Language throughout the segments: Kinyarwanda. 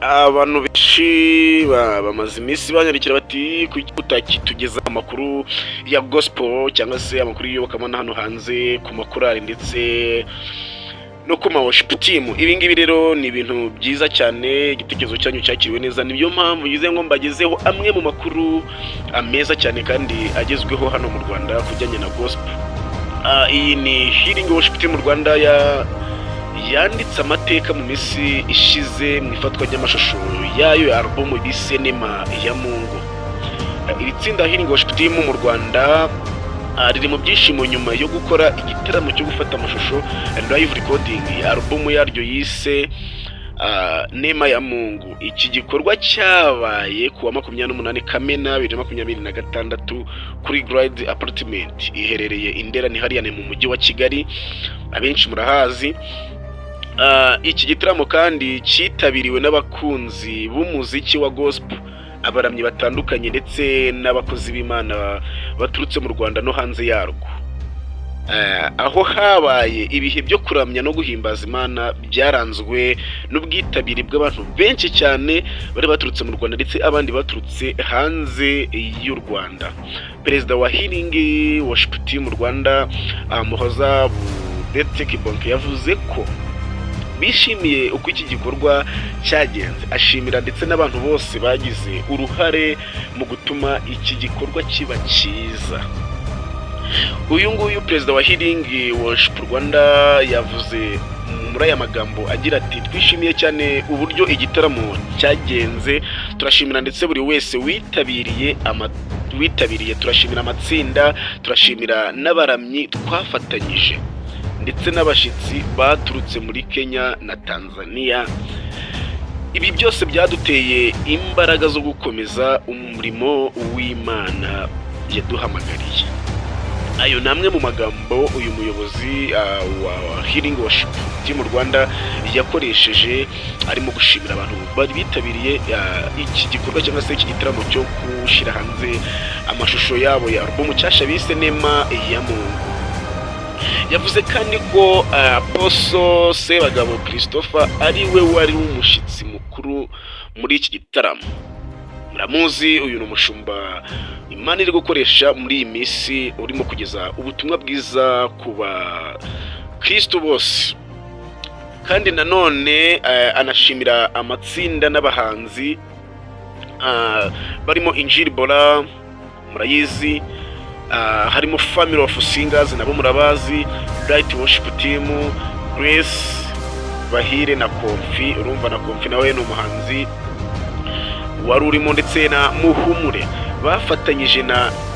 abantu benshi bamaze iminsi banyarikira bati kuki utakitugeza amakuru ya gospel cyangwa se amakuru y'iyobokamana hano hanze ku makorali ndetse no ku worship team. Ibi ngibi rero ni ibintu byiza cyane, igitekerezo cyanyu cyakiriwe neza, niyo mpamvu yize ngo mbagezeho amwe mu makuru ameza cyane kandi agezweho hano mu Rwanda kujyanye na gospel. Iyi ni Healing Worship Team mu Rwanda yanditse amateka mu minsi ishize mu ifatwa ry'amashusho yayo ya album bise Nema ya Mungu. Iri tsinda Healing Worship Team mu Rwanda riri mu byishimo nyuma yo gukora igitaramo cyo gufata amashusho live recording ya album yaryo yise Nema ya Mungu. Iki gikorwa cyabaye kuwa 28 Kamena 2026 kuri Grade Apartment iherereye Indera ni hariya mu mujyi wa Kigali, abenshi murahazi. Iki gitaramo kandi cyitabiriwe n'abakunzi b'umuziki wa gospel, abaramyi batandukanye ndetse n'abakozi b'Imana baturutse mu Rwanda no hanze yarwo. Aho habaye ibihe byo kuramya no guhimbaza Imana byaranzwe n'ubwitabire bw'abantu benshi cyane bari baturutse mu Rwanda ndetse abandi baturutse hanze y'u Rwanda. Perezida wa Healing Worship Team mu Rwanda Muhoza Budete Kibonke yavuze ko bishimiye uko iki gikorwa cyagenze, ashimira ndetse n'abantu bose bagize uruhare mu gutuma iki gikorwa kiba cyiza. Uyu nguyu perezida wa Healing Worship Rwanda yavuze muri aya magambo agira ati, twishimiye cyane uburyo igitaramo cyagenze, turashimira ndetse buri wese witabiriye, turashimira amatsinda, turashimira n'abaramyi twafatanyije ndetse n'abashitsi baturutse muri Kenya na Tanzania. Ibi byose byaduteye imbaraga zo gukomeza umurimo w'Imana yaduhamagariye. Ayo namwe mu magambo uyu muyobozi wa Healing Worship Team mu Rwanda yakoresheje arimo gushimira abantu bari bitabiriye iki gikorwa cyangwa se iki gitaramo cyo gushyira hanze amashusho yabo ya album cyasha bise Nema ya Mungu. Yavuze kandi ko Apostle Sebagabo Christopher ari we wari umushyitsi mukuru muri iki gitaramo. Muramuzi, uyu ni umushumba Imana iri gukoresha muri iyi minsi urimo kugeza ubutumwa bwiza ku bakristo bose. Kandi nanone anashimira amatsinda n'abahanzi barimo Injili Bora, murayizi, harimo Family of Singers nabo murabazi, Bright Worship Team, Grace, Bahire na Konfi. Urumva na Konfi nawe ni umuhanzi wari urimo, ndetse na Muhumure bafatanyije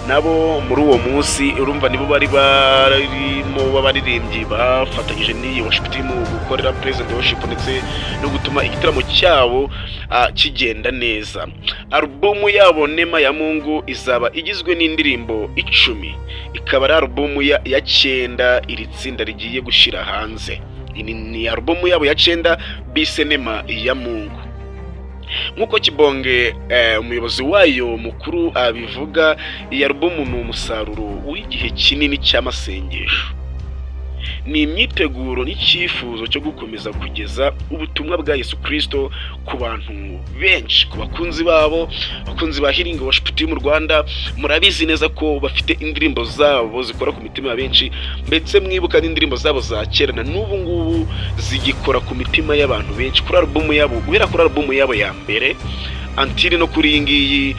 nabo muri uwo munsi. Urumva nibo bari barimo b'abaririmbyi bafatanyije n'iyi worship team gukorera present worship ndetse no gutuma igitaramo cyabo kigenda neza. Album yabo Nema ya Mungu izaba igizwe n'indirimbo 10, ikaba ari album ya 9 iri tsinda rigiye gushira hanze. Ni album yabo ya 9 bise Nema ya Mungu. Nkuko Kibonge umuyobozi wayo mukuru abivuga, iyi album ni umusaruro w'igihe kinini cy'amasengesho, ni imyiteguro n'icyifuzo cyo gukomeza kugeza ubutumwa bwa Yesu Kristo ku bantu benshi, ku bakunzi babo, bakunzi ba Healing Worship Team mu Rwanda. Murabizi neza ko bafite indirimbo zabo zikora ku mitima ya benshi, ndetse mwibuka n'indirimbo zabo za kera na n'ubu ngubu zigikora ku mitima y'abantu benshi. Kuri album yabo, guhera kuri album yabo ya mbere antiri no kuri iyi ngiyi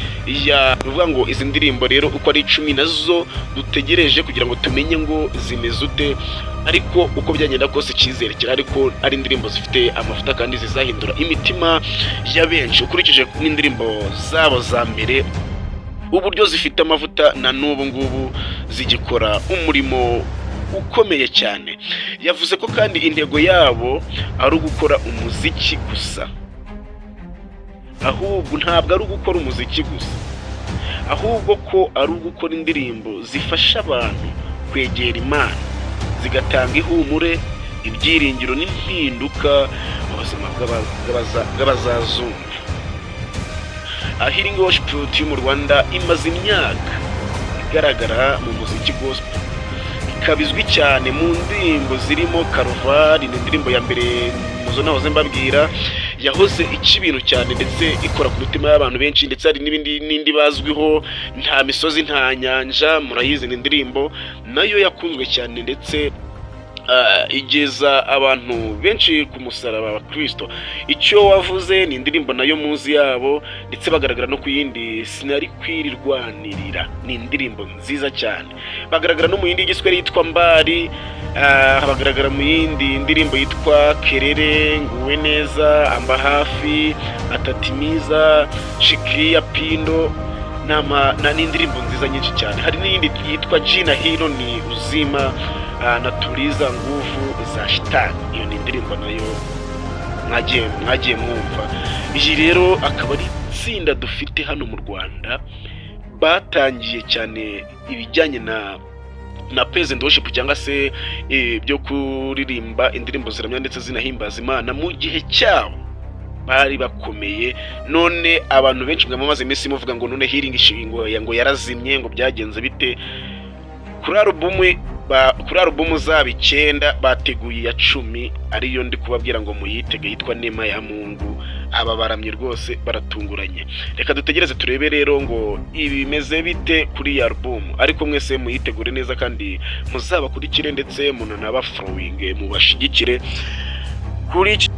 bivuga ngo izi ndirimbo rero uko ari 10 nazo dutegereje kugira ngo tumenye ngo zimeze ute, ariko uko byagenda kose cyizere kirari ko ari indirimbo zifite amafuta kandi zizahindura imitima ya benshi. Ukurikije n'indirimbo zabo za mbere uburyo zifite amavuta, na n'ubu ngubu zigikora umurimo ukomeye cyane. Yavuze ko kandi intego yabo ari ugukora umuziki gusa, ahubwo ntabwo ari ugukora umuziki gusa, ahubwo ko ari ugukora indirimbo zifasha abantu kwegera Imana, zigatanga ihumure, ibyiringiro n'impinduka mu buzima bw'abazazumva. Healing Worship Team mu Rwanda imaze imyaka igaragara mu muziki gospel, ikabizwi cyane mu ndirimbo zirimo Karuvali, ni indirimbo ya mbere muzo nahoze mbabwira, yahoze ica ibintu cyane ndetse ikora ku mitima y'abantu benshi, ndetse hari n'indi bazwiho nta misozi nta nyanja, murayizi ni indirimbo nayo yakunzwe cyane ndetse igeza abantu benshi ku musaraba wa Kristo. Icyo wavuze ni indirimbo nayo muzi yabo, ndetse bagaragara no ku yindi sinari kwirirwanirira, ni indirimbo nziza cyane. Bagaragara no mu yindi y'igiswahili yitwa Mbari, bagaragara mu yindi indirimbo yitwa Kerere, Nguwe Neza, Amba Hafi, Atatimiza, Shikiria Pindo, ni indirimbo nziza nyinshi cyane. Hari n'iyindi yitwa Jina Hilo ni Uzima na Tuliza Nguvu za Shetani, iyo ni indirimbo nayo mwagiye mwumva. Iyi rero akaba ari itsinda dufite hano mu Rwanda batangiye cyane ibijyanye na praise and worship cyangwa se byo kuririmba indirimbo ziramya ndetse zinahimbaza Imana mu gihe cyabo bari bakomeye. None abantu benshi mwamaze iminsi muvuga ngo none Healing ngo yarazimye, ngo byagenze bite? Kuri alubumu zabo 9 bateguye ya 10 ariyo ndi kubabwira ngo muyitege, yitwa Neema ya Mungu. Aba baramye rwose baratunguranye. Reka dutegereze turebe rero ngo ibimeze bite kuri ya alubumu, ariko mwese muyitegure neza kandi muzabakurikire ndetse munanaba following mubashigikire kuri iki